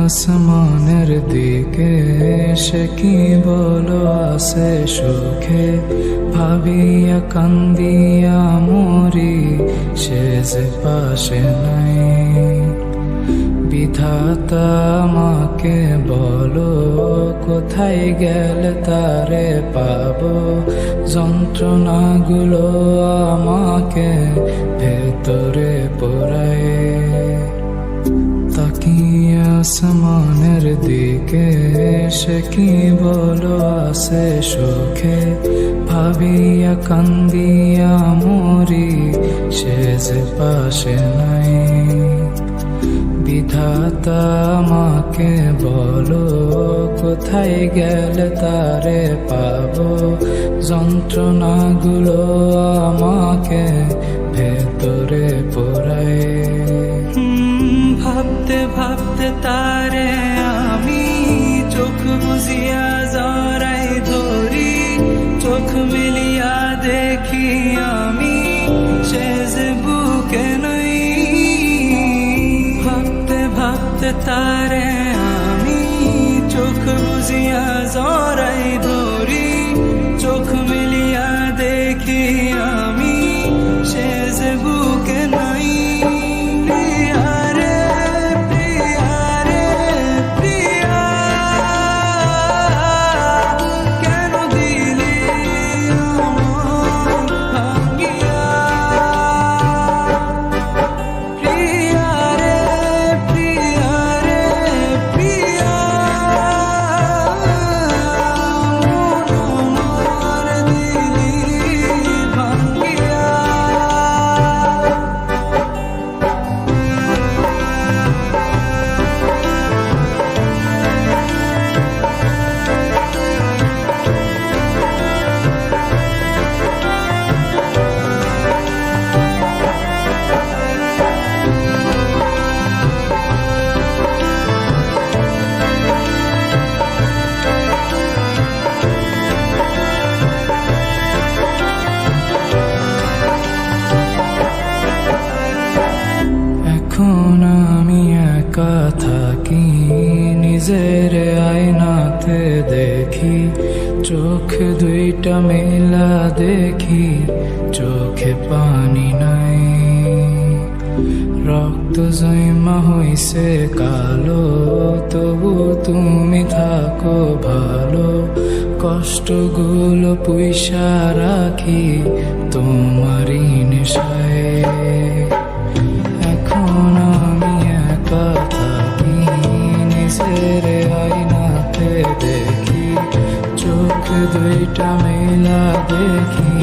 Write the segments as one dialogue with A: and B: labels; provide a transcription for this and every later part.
A: আসমানের দিকে সে কি বলো আসে সুখে, ভাবিয়া কান্দিয়া মরি সে যে পাশে নাই। বিধাতা আমাকে বলো কোথায় গেলে তারে পাবো, যন্ত্রণাগুলো আমাকে ভেতরে পোড়ায়। তাকিয়ে আসমানের দিকে সে কি বলো আসে সুখে, ভাবিয়া কান্দিয়া মরি সে যে পাশে নাই। বিধাতা আমাকে বলো কোথায় গেলে তারে পাবো, যন্ত্রণাগুলো আমাকে ভেতরে পোড়ায়।
B: ভাবতে ভাবতে তারে আমি চোখ বুঝিয়া জড়াই ধরি, চোখ মিলিয়া দেখি আমি সে যে বুকে নাই। ভাবতে ভাবতে তারে আমি চোখ বুঝিয়া জড়াই ধরি, চোখ মিলিয়া দেখি আমি সে যে বুকে নাই।
A: এখন আমি একা থাকি, নিজের আয়নাতে দেখি, চোখ দুইটা মেলা দেখি, চোখে পানি নাই। রক্ত জমা হইছে কালো, তবু তুমি থাকো ভালো, কষ্টগুলো পুইসা রাখি তোমারই নেশায়। এখন আমি একা থাকি, নিজের আয়নাতে দেখি, চোখ দুইটা মেলা দেখি,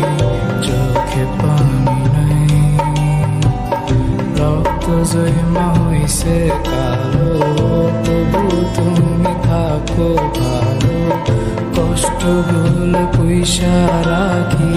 A: চোখে পানি নাই। রক্ত জমা হইছে কালো, তবু তুমি থাকো ভালো, কষ্টগুলো পুইসা রাখি